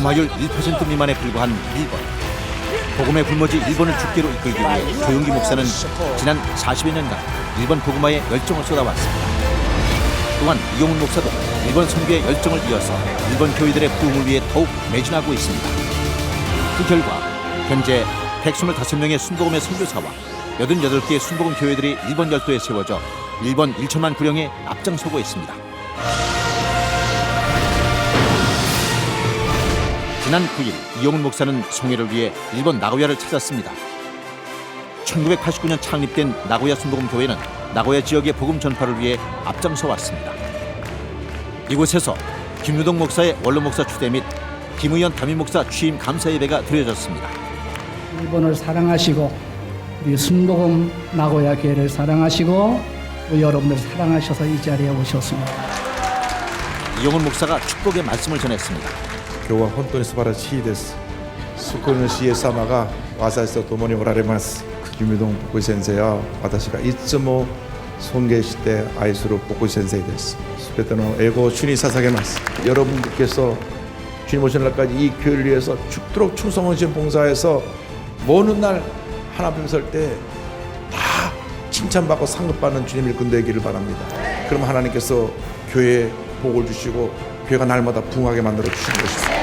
복음화율 1% 미만에 불과한 일본. 복음의 불모지 일본을 죽기로 이끌기 위해 조용기 목사는 지난 40여 년간 일본 복음화에 열정을 쏟아왔습니다. 또한 이용훈 목사도 일본 선교의 열정을 이어서 일본 교회들의 부흥을 위해 더욱 매진하고 있습니다. 그 결과 현재 125명의 순복음의 선교사와 88개의 순복음 교회들이 일본 열도에 세워져 일본 1천만 구령에 앞장서고 있습니다. 지난 9일 이용훈 목사는 성회를 위해 일본 나고야를 찾았습니다. 1989년 창립된 나고야 순복음 교회는 나고야 지역의 복음 전파를 위해 앞장서 왔습니다. 이곳에서 김유동 목사의 원로 목사 추대 및 김의연 담임 목사 취임 감사 예배가 드려졌습니다. 일본을 사랑하시고 우리 순복음 나고야 교회를 사랑하시고 또 여러분들 사랑하셔서 이 자리에 오셨습니다. 이용훈 목사가 축복의 말씀을 전했습니다. 今日は本当に素晴らしいです。救い主イエス様が私と共におられます。キムドン牧師先生は私がいつも尊敬して愛する牧師先生です。すべての栄光を主に捧げます。 여러분께서 주님 오시는 날까지 이 교회를 위해서 죽도록 충성하신 봉사에서 먼 날 하나님 설 때 다 칭찬받고 상급받는 주님 일꾼 되기를 바랍니다. 그럼 하나님께서 교회에 복을 주시고 교회가 날마다 부흥하게 만들어 주시는 것입니다.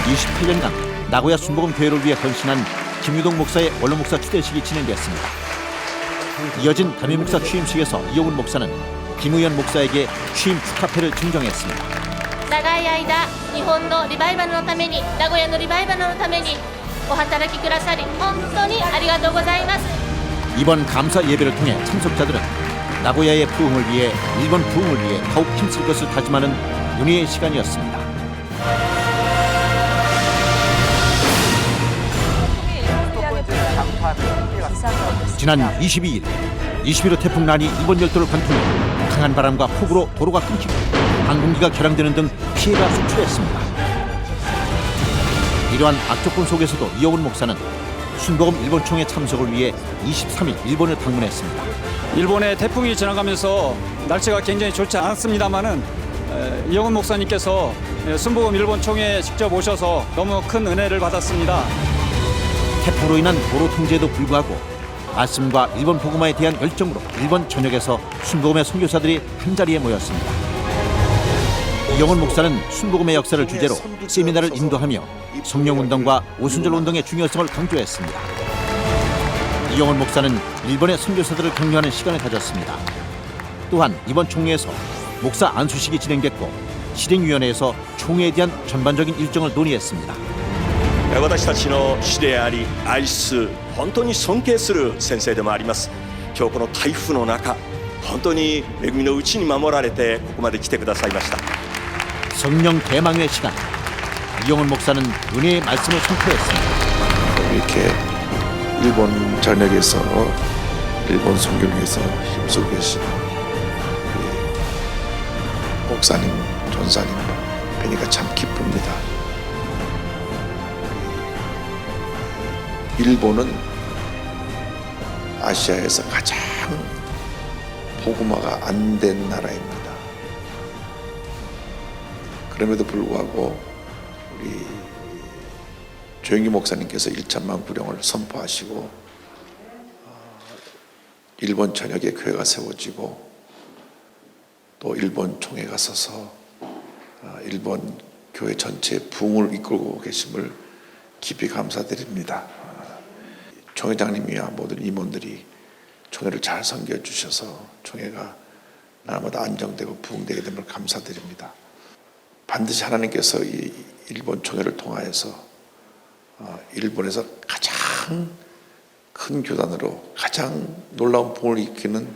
28년간 나고야 순복음 교회를 위해 헌신한 김유동 목사의 원로 목사 추대식이 진행됐습니다. 이어진 담임 목사 취임식에서 이용훈 목사는 김의연 목사에게 취임 축하패를 증정했습니다. 長い間日本のリバイバルのために名古屋のリバイバルのためにお働きくださり本当にありがとうございます。 이번 감사 예배를 통해 참석자들은 나고야의 부흥을 위해 일본 부흥을 위해 더욱 힘쓸 것을 다짐하는 은혜의 시간이었습니다. 지난 22일 21호 태풍 난이 일본 열도를 관통해 강한 바람과 폭우로 도로가 끊기고 항공기가 결항되는 등 피해가 속출했습니다. 이러한 악조건 속에서도 이용훈 목사는 순복음 일본 총회 참석을 위해 23일 일본을 방문했습니다. 일본의 태풍이 지나가면서 날씨가 굉장히 좋지 않았습니다만은 이용훈 목사님께서 순복음 일본 총회에 직접 오셔서 너무 큰 은혜를 받았습니다. 태풍으로 인한 도로 통제에도 불구하고 말씀과 일본 복음화에 대한 열정으로 일본 전역에서 순복음의 선교사들이 한자리에 모였습니다. 이용훈 목사는 순복음의 역사를 주제로 세미나를 인도하며 성령운동과 오순절운동의 중요성을 강조했습니다. 이용훈 목사는 일본의 선교사들을 격려하는 시간을 가졌습니다. 또한 이번 총회에서 목사 안수식이 진행됐고 실행위원회에서 총회에 대한 전반적인 일정을 논의했습니다. 私たちの師であり愛す本当に尊敬する先生でもあります。今日この台風の中本当に恵みのうちに守られてここまで来てくださいました。 성령 대망의 시간. 이용훈 목사는 은혜의 말씀을 선포했습니다. 이렇게 일본 전역에서 일본 선교를 위해서 힘쓰고 계신 우리 목사님, 전사님 뵈니까 참 기쁩니다. 일본은 아시아에서 가장 복음화가 안 된 나라입니다. 그럼에도 불구하고 우리 조영기 목사님께서 1천만 구령을 선포하시고 일본 전역에 교회가 세워지고 또 일본 총회가 서서 일본 교회 전체 부흥을 이끌고 계심을 깊이 감사드립니다. 총회장님이야 모든 임원들이 총회를 잘 섬겨 주셔서 총회가 날마다 안정되고 부흥되게 됨을 감사드립니다. 반드시 하나님께서 이 일본 총회를 통하여서 일본에서 가장 큰 교단으로 가장 놀라운 부흥을 일으키는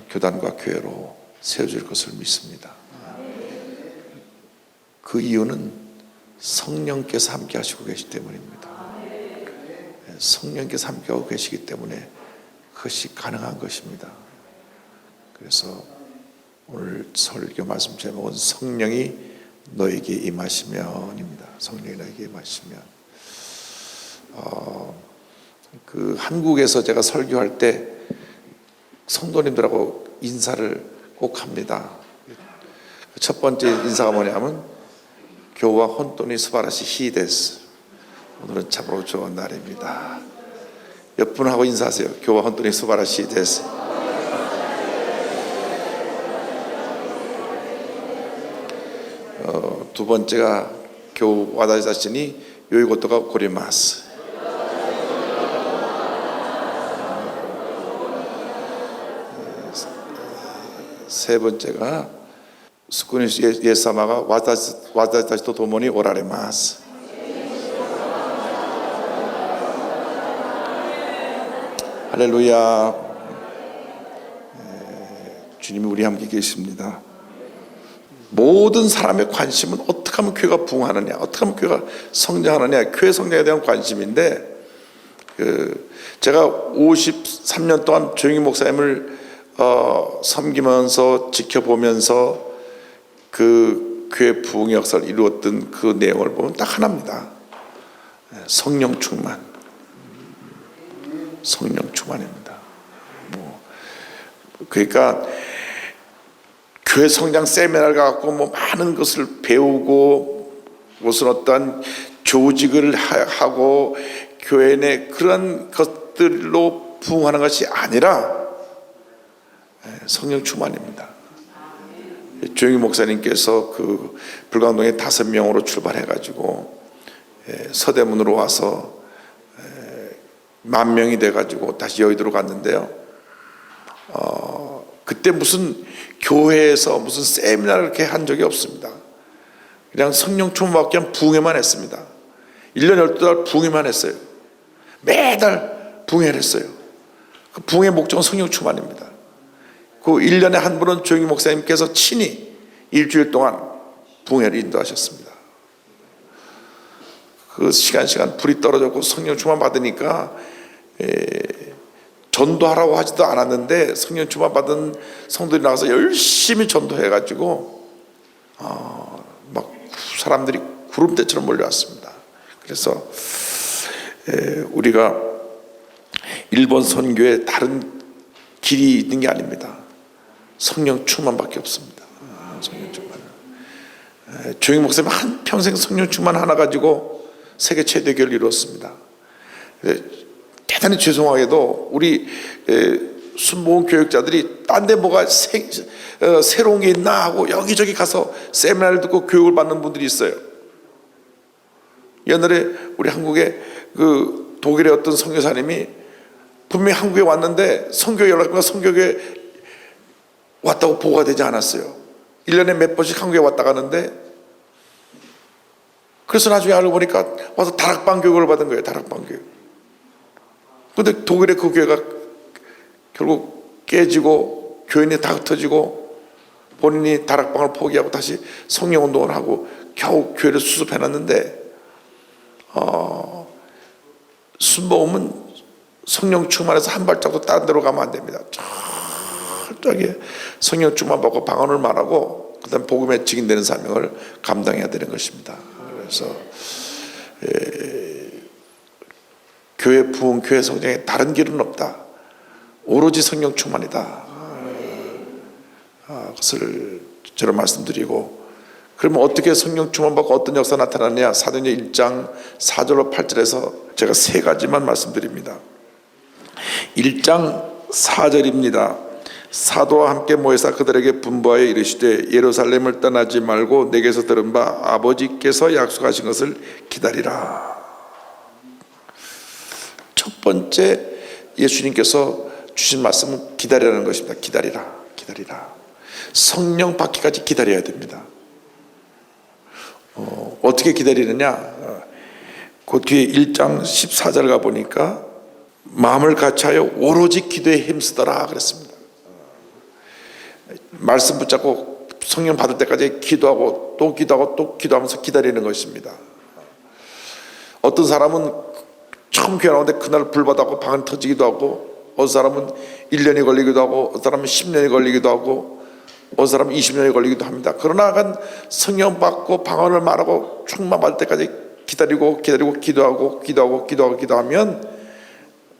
교단과 교회로 세워질 것을 믿습니다. 그 이유는 성령께서 함께 하시고 계시기 때문입니다. 성령께서 함께하고 계시기 때문에 그것이 가능한 것입니다. 그래서 오늘 설교 말씀 제목은 성령이 너에게 임하시면입니다. 성령이 너에게 임하시면. 그 한국에서 제가 설교할 때 성도님들하고 인사를 꼭 합니다. 첫 번째 인사가 뭐냐면 교와 혼돈이 스바라시 히데스. 오늘은 참으로 좋은 날입니다. 옆 분하고 인사하세요. 교와 혼돈이 스바라시 히데스. 두 번째가 교 와다시 자신이 요이고토가 고리마스. 세 번째가 스쿠니 예사마가 와다시 또 도모니 오라레마스. 할렐루야. 주님이 우리 함께 계십니다. 모든 사람의 관심은 어떻게 하면 교회가 부흥하느냐, 어떻게 하면 교회가 성장하느냐, 교회 성장에 대한 관심인데, 제가 53년 동안 조영희 목사님을 섬기면서 지켜보면서 그 교회 부흥의 역사를 이루었던 그 내용을 보면 딱 하나입니다. 성령 충만. 성령 충만입니다. 그러니까 교회 성장 세미나를 갖고 많은 것을 배우고 무슨 어떤 조직을 하고 교회 내 그런 것들로 부흥하는 것이 아니라 성령 충만입니다. 조영희 목사님께서 그 불광동에 5명으로 출발해가지고 서대문으로 와서 10,000명이 돼가지고 다시 여의도로 갔는데요. 그때 무슨 교회에서 무슨 세미나를 이렇게 한 적이 없습니다. 그냥 성령 충만밖에 한 부흥회만 했습니다. 1년 12달 부흥회만 했어요. 매달 부흥회를 했어요. 그 부흥의 목적은 성령 충만입니다. 그 1년에 한 번은 조영희 목사님께서 친히 일주일 동안 부흥회를 인도하셨습니다. 그 시간 불이 떨어졌고 성령 충만 받으니까 전도하라고 하지도 않았는데 성령 충만 받은 성도들이 나가서 열심히 전도해가지고 막 사람들이 구름대처럼 몰려왔습니다. 그래서 우리가 일본 선교에 다른 길이 있는 게 아닙니다. 성령 충만밖에 없습니다. 성령 충만. 조영희 목사님 한 평생 성령 충만 하나 가지고 세계 최대 교회를 이루었습니다. 대단히 죄송하게도 우리 순복음 교육자들이 딴 데 뭐가 새로운 게 있나 하고 여기저기 가서 세미나를 듣고 교육을 받는 분들이 있어요. 옛날에 우리 한국에 그 독일의 어떤 선교사님이 분명히 한국에 왔는데 선교 연락과 선교에 왔다고 보고가 되지 않았어요. 1년에 몇 번씩 한국에 왔다 가는데, 그래서 나중에 알고 보니까 와서 다락방 교육을 받은 거예요. 다락방 교육. 근데 독일의 그 교회가 결국 깨지고 교인이 다 흩어지고 본인이 다락방을 포기하고 다시 성령운동을 하고 겨우 교회를 수습해놨는데, 순복음은 성령 충만해서 한 발짝도 다른 데로 가면 안 됩니다. 철저하게 성령 충만 받고 방언을 말하고 그다음 복음에 직인되는 사명을 감당해야 되는 것입니다. 그래서 교회 부흥, 교회 성장에 다른 길은 없다. 오로지 성령 충만이다. 그것을 저는 말씀드리고, 그러면 어떻게 성령 충만 받고 어떤 역사 나타나느냐? 사도행전 1장 4절로 8절에서 제가 3가지만 말씀드립니다. 1장 4절입니다. 사도와 함께 모여서 그들에게 분부하여 이르시되 예루살렘을 떠나지 말고 내게서 들은 바 아버지께서 약속하신 것을 기다리라. 첫 번째 예수님께서 주신 말씀은 기다리라는 것입니다. 기다리라. 성령 받기까지 기다려야 됩니다. 어떻게 기다리느냐? 그 뒤에 1장 14절 가보니까 마음을 같이하여 오로지 기도에 힘쓰더라 그랬습니다. 말씀 붙잡고 성령 받을 때까지 기도하고 또 기도하고 또 기도하면서 기다리는 것입니다. 어떤 사람은 처음 교회 나오는데 그날 불받아고 방언 터지기도 하고, 어떤 사람은 1년이 걸리기도 하고, 어떤 사람은 10년이 걸리기도 하고, 어떤 사람은 20년이 걸리기도 합니다. 그러나 성령 받고 방언을 말하고 충만 받을 때까지 기다리고 기도하면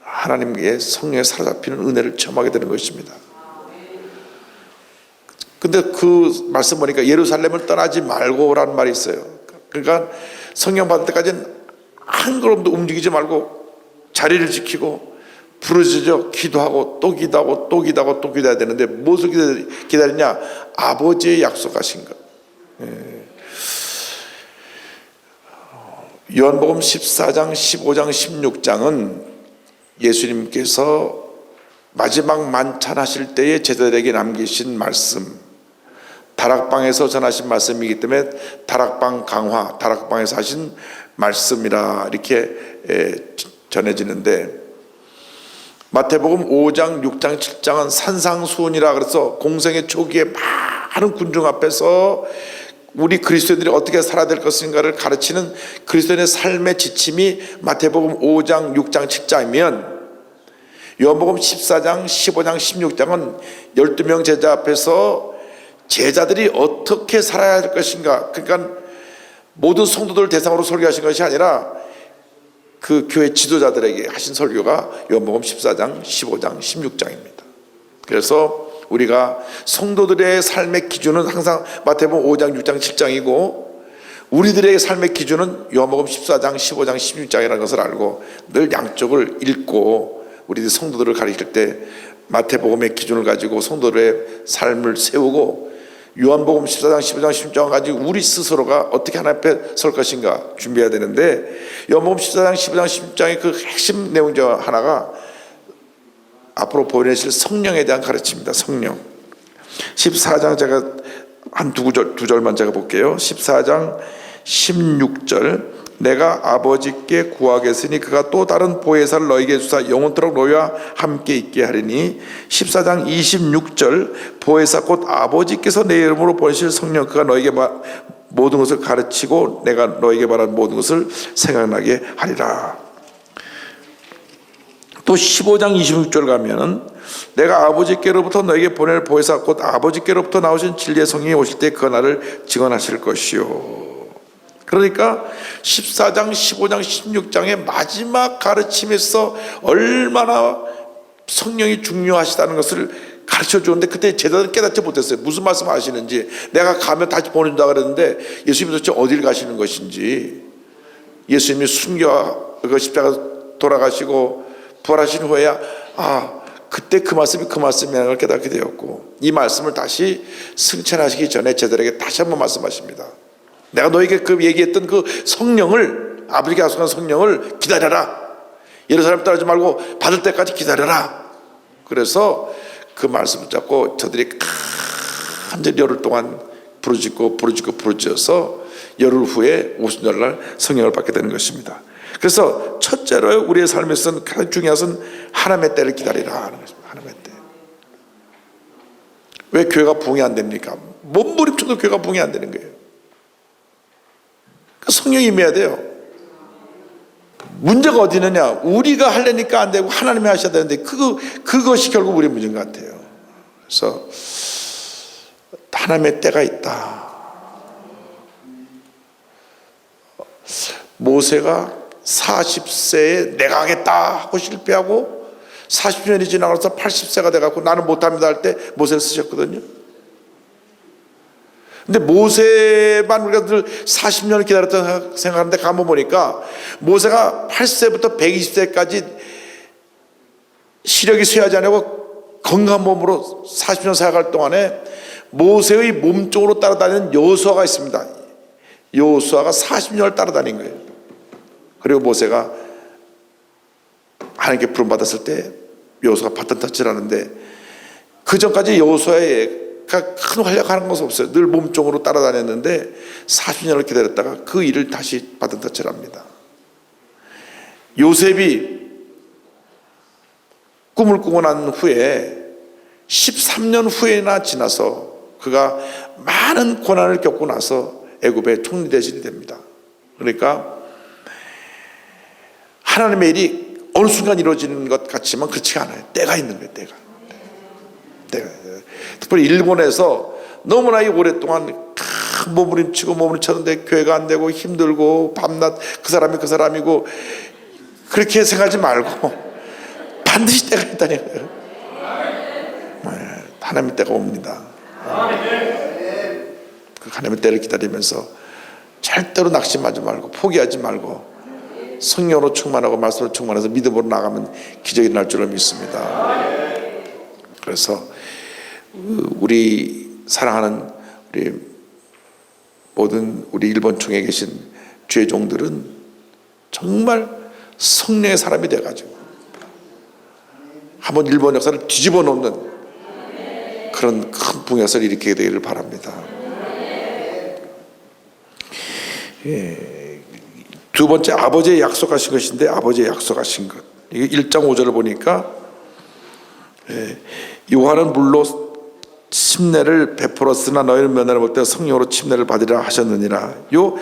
하나님의 성령에 사로잡히는 은혜를 체험하게 되는 것입니다. 근데 그 말씀 보니까 예루살렘을 떠나지 말고라는 말이 있어요. 그러니까 성령 받을 때까지는 한 걸음도 움직이지 말고 자리를 지키고 부르짖어 기도하고 또 기도하고 또 기도하고 또 기도해야 되는데 무엇을 기다리냐? 아버지의 약속하신 것. 요한복음 14장, 15장, 16장은 예수님께서 마지막 만찬하실 때에 제자들에게 남기신 말씀, 다락방에서 전하신 말씀이기 때문에 다락방 강화, 다락방에서 하신 말씀이라 이렇게 전해지는데, 마태복음 5장, 6장, 7장은 산상수훈이라 그래서 공생의 초기에 많은 군중 앞에서 우리 그리스도인들이 어떻게 살아야 될 것인가를 가르치는 그리스도인의 삶의 지침이 마태복음 5장, 6장, 7장이면 요한복음 14장, 15장, 16장은 12명 제자 앞에서 제자들이 어떻게 살아야 할 것인가, 그러니까 모든 성도들 대상으로 설교하신 것이 아니라 그 교회 지도자들에게 하신 설교가 요한복음 14장, 15장, 16장입니다. 그래서 우리가 성도들의 삶의 기준은 항상 마태복음 5장, 6장, 7장이고 우리들의 삶의 기준은 요한복음 14장, 15장, 16장이라는 것을 알고 늘 양쪽을 읽고 우리들 성도들을 가르칠 때 마태복음의 기준을 가지고 성도들의 삶을 세우고 요한복음 14장, 15장, 16장을 가지고 우리 스스로가 어떻게 하나님 앞에 설 것인가 준비해야 되는데, 요한복음 14장, 15장, 16장의 그 핵심 내용 중 하나가 앞으로 보내실 성령에 대한 가르침입니다. 성령. 14장 제가 한 두 절만 제가 볼게요. 14장 16절, 내가 아버지께 구하겠으니 그가 또 다른 보혜사를 너에게 주사 영원토록 너희와 함께 있게 하리니. 14장 26절, 보혜사 곧 아버지께서 내 이름으로 보내실 성령, 그가 너에게 모든 것을 가르치고 내가 너에게 말한 모든 것을 생각나게 하리라. 또 15장 26절 가면은 내가 아버지께로부터 너에게 보낼 보혜사 곧 아버지께로부터 나오신 진리의 성령이 오실 때 그 날을 증언하실 것이요. 그러니까 14장, 15장, 16장의 마지막 가르침에서 얼마나 성령이 중요하시다는 것을 가르쳐 주는데 그때 제자들은 깨닫지 못했어요. 무슨 말씀 하시는지. 내가 가면 다시 보낸다 그랬는데 예수님이 도대체 어디를 가시는 것인지, 예수님이 순교하고 십자가 돌아가시고 부활하신 후에야 그때 그 말씀이 그 말씀이라는 걸 깨닫게 되었고, 이 말씀을 다시 승천하시기 전에 제자들에게 다시 한번 말씀하십니다. 내가 너에게 그 얘기했던 그 성령을, 아버지가 약속한 성령을 기다려라. 예루살렘 떠나지 말고 받을 때까지 기다려라. 그래서 그 말씀을 잡고 저들이 간절히 열흘 동안 부르짖어서 열흘 후에 오순절날 성령을 받게 되는 것입니다. 그래서 첫째로 우리의 삶에서는 가장 중요한 것은 하나님의 때를 기다리라 하는 것입니다. 하나님의 때. 왜 교회가 부흥이 안 됩니까? 몸부림쳐도 교회가 부흥이 안 되는 거예요. 성령이 임해야 돼요. 문제가 어디 있느냐? 우리가 하려니까 안 되고 하나님이 하셔야 되는데 그것이 결국 우리의 문제인 것 같아요. 그래서 하나님의 때가 있다. 모세가 40세에 내가 하겠다 하고 실패하고 40년이 지나가서 80세가 돼갖고 나는 못합니다 할 때 모세를 쓰셨거든요. 근데 모세만 우리가 늘 40년을 기다렸다 생각하는데 가만 보니까 모세가 8세부터 120세까지 시력이 쇠하지 않고 건강한 몸으로 40년 살아갈 동안에 모세의 몸쪽으로 따라다니는 여호수아가 있습니다. 여호수아가 40년을 따라다닌 거예요. 그리고 모세가 하나님께 부름받았을 때 여호수아가 바톤 터치를 하는데, 그 전까지 여호수아의 큰 활약하는 것은 없어요. 늘 몸종으로 따라다녔는데 40년을 기다렸다가 그 일을 다시 받은 터치를 합니다. 요셉이 꿈을 꾸고 난 후에 13년 후에나 지나서 그가 많은 고난을 겪고 나서 애굽의 총리 대신이 됩니다. 그러니까 하나님의 일이 어느 순간 이루어지는 것 같지만 그렇지가 않아요. 때가 있는 거예요. 때가. 특별히 일본에서 너무나 오랫동안 몸부림치는데 교회가 안 되고 힘들고 밤낮 그 사람이 그 사람이고 그렇게 생각하지 말고 반드시 때가 있다는 거예요. 하나님의 때가 옵니다. 그 하나님의 때를 기다리면서 절대로 낙심하지 말고 포기하지 말고 성령으로 충만하고 말씀으로 충만해서 믿음으로 나가면 기적이 날 줄로 믿습니다. 그래서 우리 사랑하는 우리 모든 우리 일본 총회에 계신 주의 종들은 정말 성령의 사람이 돼가지고 한번 일본 역사를 뒤집어 놓는 그런 큰 붕역사를 일으키게 되기를 바랍니다. 두 번째, 아버지의 약속하신 것인데, 아버지의 약속하신 것, 이게 1장 5절을 보니까 요한은 물로 침례를 베풀었으나 너희는 면회를 볼 때 성령으로 침례를 받으리라 하셨느니라. 요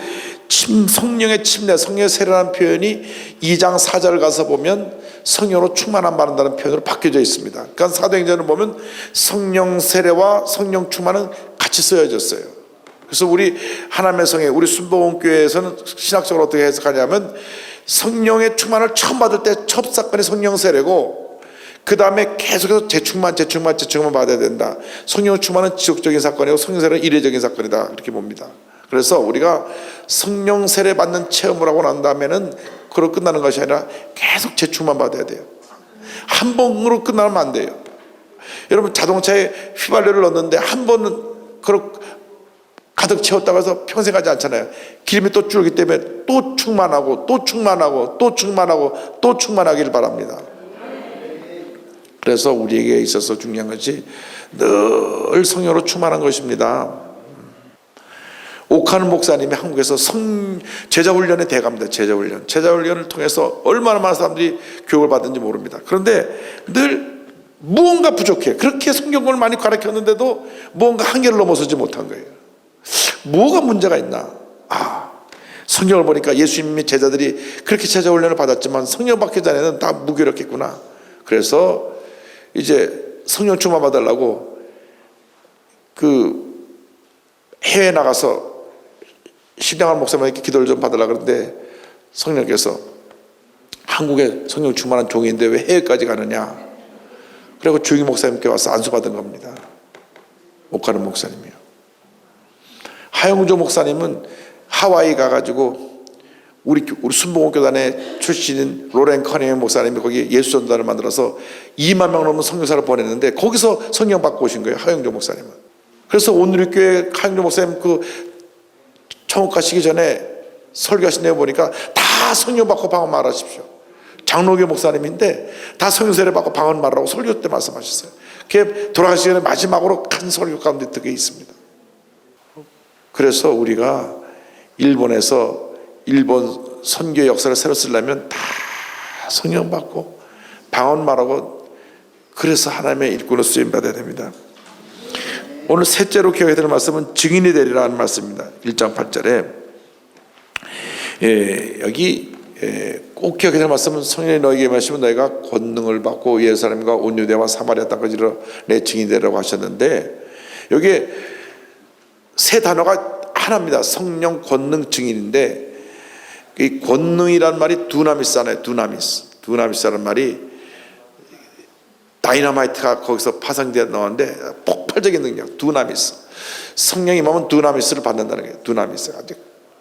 성령의 침례, 성령의 세례라는 표현이 2장 4절을 가서 보면 성령으로 충만함 받는다는 표현으로 바뀌어져 있습니다. 그러니까 사도행전을 보면 성령 세례와 성령 충만은 같이 쓰여졌어요. 그래서 우리 하나님의 성회, 우리 순복음교회에서는 신학적으로 어떻게 해석하냐면 성령의 충만을 처음 받을 때 첫 사건이 성령 세례고, 그 다음에 계속해서 재충만 받아야 된다. 성령 충만은 지속적인 사건이고 성령 세례는 이례적인 사건이다, 그렇게 봅니다. 그래서 우리가 성령 세례 받는 체험을 하고 난 다음에는 그로 끝나는 것이 아니라 계속 재충만 받아야 돼요. 한 번으로 끝나면 안 돼요. 여러분, 자동차에 휘발유를 넣었는데 한 번은 가득 채웠다고 해서 평생 가지 않잖아요. 기름이 또 줄기 때문에 또 충만하고 또 충만하고 또 충만하고 또 충만하기를 바랍니다. 그래서 우리에게 있어서 중요한 것이 늘 성령으로 충만한 것입니다. 오카는 목사님이 한국에서 제자훈련의 대가입니다. 제자훈련을 통해서 얼마나 많은 사람들이 교육을 받은지 모릅니다. 그런데 늘 무언가 부족해. 그렇게 성경을 많이 가르쳤는데도 무언가 한계를 넘어서지 못한 거예요. 뭐가 문제가 있나? 성경을 보니까 예수님의 제자들이 그렇게 제자훈련을 받았지만 성령 받기 전에는 다 무기력했구나. 그래서 이제 성령 충만 받으려고 해외에 나가서 신앙하는 목사님에게 기도를 좀 받으려고 그러는데 성령께서 한국에 성령 충만한 종인데 왜 해외까지 가느냐. 그리고 주기 목사님께 와서 안수받은 겁니다. 오카는 목사님이요. 하영조 목사님은 하와이 가가지고 우리 순복음교단의 출신인 로렌 커닝 목사님이 거기 예수전단을 만들어서 2만 명 넘는 선교사를 보냈는데 거기서 성령 받고 오신 거예요, 하영조 목사님은. 그래서 오늘 교회 하영조 목사님 천국가시기 전에 설교하신 내용 보니까 다 성령 받고 방언 말하십시오. 장로교 목사님인데 다 성령 세례 받고 방언 말하라고 설교 때 말씀하셨어요. 그게 돌아가시기 전에 마지막으로 큰 설교 가운데 그게 있습니다. 그래서 우리가 일본에서 일본 선교 역사를 새로 쓰려면 다 성령 받고 방언 말하고, 그래서 하나님의 일꾼으로 쓰임 받아야 됩니다. 오늘 셋째로 기억해야 될 말씀은 증인이 되리라는 말씀입니다. 1장 8절에 여기 꼭 기억해야 될 말씀은 성령이 너에게 임하시면 너희가 권능을 받고 예루살렘과 온 유대와 사마리아 땅까지 내 증인이 되리라고 하셨는데, 여기에 세 단어가 하나입니다. 성령, 권능, 증인인데, 이 권능이란 말이 두나미스잖아요. 두나미스라는 말이 다이너마이트가 거기서 파생되어 나왔는데 폭발적인 능력, 두나미스. 성령이 임하면 두나미스를 받는다는 거예요. 두나미스 아주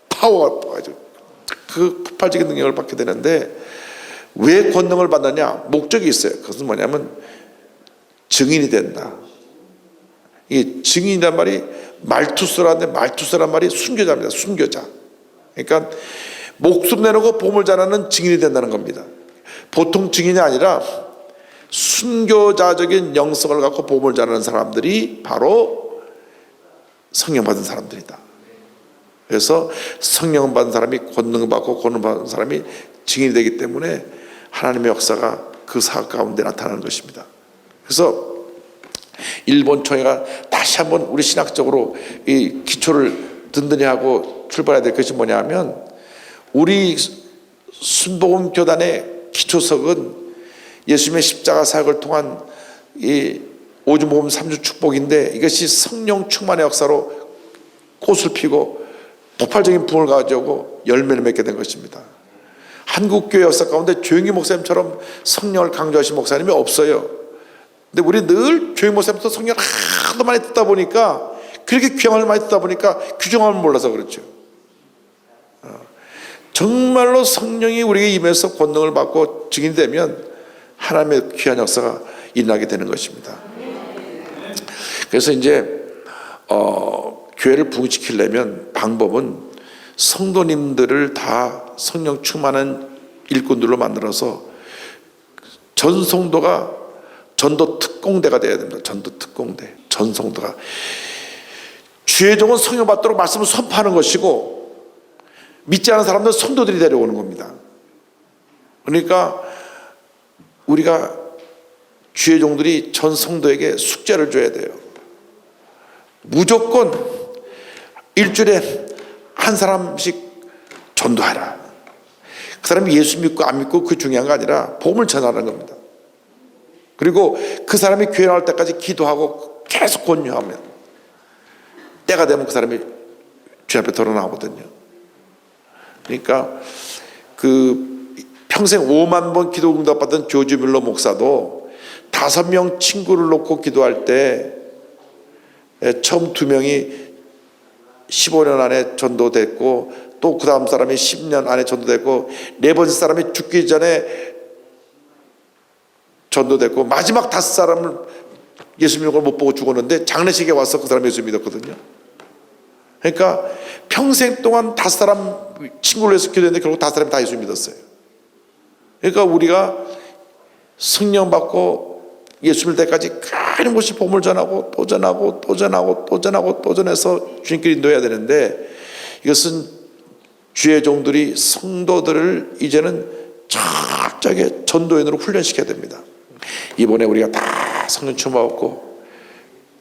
파워가 아주 그 폭발적인 능력을 받게 되는데, 왜 권능을 받느냐? 목적이 있어요. 그것은 뭐냐면 증인이 된다. 이 증인이란 말이 말투스라는데, 말투스란 말이 순교자입니다. 순교자. 그러니까 목숨 내놓고 보물 전하는 증인이 된다는 겁니다. 보통 증인이 아니라 순교자적인 영성을 갖고 보물 전하는 사람들이 바로 성령 받은 사람들이다. 그래서 성령 받은 사람이 권능 받고 권능 받은 사람이 증인이 되기 때문에 하나님의 역사가 그 사역 가운데 나타나는 것입니다. 그래서 일본 총회가 다시 한번 우리 신학적으로 이 기초를 든든히 하고 출발해야 될 것이 뭐냐 하면, 우리 순복음 교단의 기초석은 예수님의 십자가 사역을 통한 이 오주복음 3주 축복인데, 이것이 성령 충만의 역사로 꽃을 피고 폭발적인 부흥을 가져오고 열매를 맺게 된 것입니다. 한국교회 역사 가운데 조영기 목사님처럼 성령을 강조하신 목사님이 없어요. 근데 우리 늘 조영기 목사님부터 성령을 하도 많이 듣다 보니까, 그렇게 귀향을 많이 듣다 보니까 규정함을 몰라서 그렇죠. 정말로 성령이 우리에게 임해서 권능을 받고 증인되면 하나님의 귀한 역사가 일어나게 되는 것입니다. 그래서 이제 교회를 부흥시키려면 방법은 성도님들을 다 성령 충만한 일꾼들로 만들어서 전 성도가 전도 특공대가 되어야 됩니다. 전도 특공대, 전 성도가 주의 종은 성령 받도록 말씀을 선포하는 것이고 믿지 않은 사람들은 성도들이 데려오는 겁니다. 그러니까 우리가 주의 종들이 전 성도에게 숙제를 줘야 돼요. 무조건 일주일에 한 사람씩 전도하라. 그 사람이 예수 믿고 안 믿고 그 중요한 거 아니라 복음을 전하는 겁니다. 그리고 그 사람이 교회 나올 때까지 기도하고 계속 권유하면 때가 되면 그 사람이 주님 앞에 돌아 나오거든요. 그러니까 그 평생 5만 번 기도 응답받은 조지 뮬러 목사도 5명 친구를 놓고 기도할 때 처음 2명이 15년 안에 전도됐고 또 그 다음 사람이 10년 안에 전도됐고 네 번째 사람이 죽기 전에 전도됐고 마지막 5사람을 예수 믿는 걸 못 보고 죽었는데 장례식에 와서 그 사람이 예수 믿었거든요. 그러니까 평생 동안 5사람 친구를 해서 기도했는데 결국 5사람이 다 예수 믿었어요. 그러니까 우리가 성령 받고 예수 믿을 때까지 끊임없이 복음을 전하고 또 전하고 또 전하고 또 전하고 또 전해서 주님께 인도해야 되는데 이것은 주의 종들이 성도들을 이제는 철저하게 전도인으로 훈련시켜야 됩니다. 이번에 우리가 다 성령 충만받고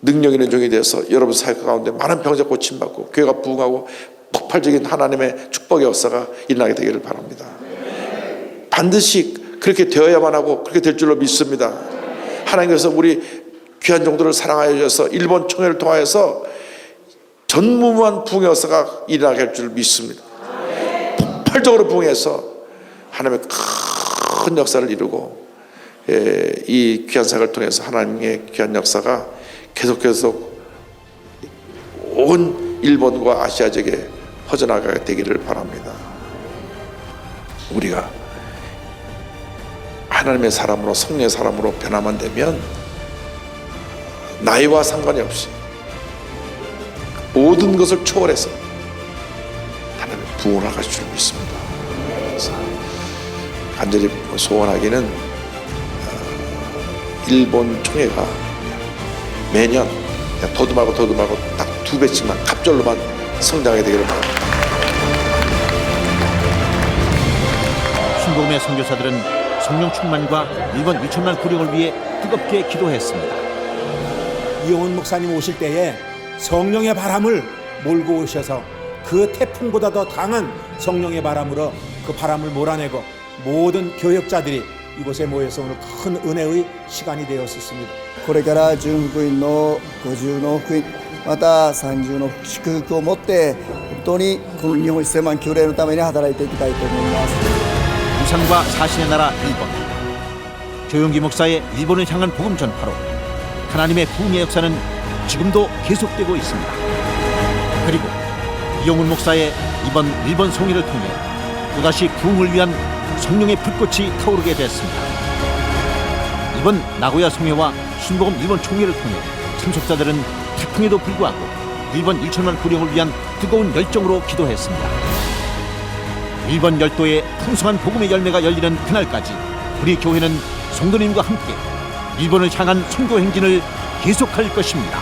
능력 있는 종이 되어서 여러분 사역 가운데 많은 병자 고침받고 교회가 부흥하고 폭발적인 하나님의 축복의 역사가 일어나게 되기를 바랍니다. 반드시 그렇게 되어야만 하고 그렇게 될 줄로 믿습니다. 하나님께서 우리 귀한 종들을 사랑하여 주셔서 일본 총회를 통하여서 전무후무한 부흥의 역사가 일어나게 할 줄 믿습니다. 폭발적으로 부흥해서 하나님의 큰 역사를 이루고 이 귀한 사역을 통해서 하나님의 귀한 역사가 계속해서 온 일본과 아시아 지역에 퍼져나가게 되기를 바랍니다. 우리가 하나님의 사람으로 성령의 사람으로 변화만 되면 나이와 상관이 없이 모든 것을 초월해서 하나님의 부흥을 하실 줄 믿습니다. 그래서 간절히 소원하기는 일본 총회가 매년 더듬하고 딱 2배씩만 갑절로만 성장하게 되기를 바랍니다. 순복음의 선교사들은 성령 충만과 일본 1천만 구령을 위해 뜨겁게 기도했습니다. 이용훈 목사님 오실 때에 성령의 바람을 몰고 오셔서 그 태풍보다 더 강한 성령의 바람으로 그 바람을 몰아내고 모든 교역자들이 이곳에 모여서 오늘 큰 은혜의 시간이 되었습니다. これから純福音の50の福音また30の祝福を持って本当にこの日本1000万教霊のために働いていきたいと思います。 우상과 사신의 나라 일본, 조용기 목사의 일본을 향한 복음 전파로 하나님의 부흥의 역사는 지금도 계속되고 있습니다. 그리고 이용훈 목사의 이번 일본 송일을 통해 또다시 부흥을 위한 성령의 불꽃이 타오르게 됐습니다. 이번 나고야 송회와 순복음 일본 총회를 통해 참석자들은 태풍에도 불구하고 일본 1천만 구령을 위한 뜨거운 열정으로 기도했습니다. 일본 열도에 풍성한 복음의 열매가 열리는 그날까지 우리 교회는 성도님과 함께 일본을 향한 선교 행진을 계속할 것입니다.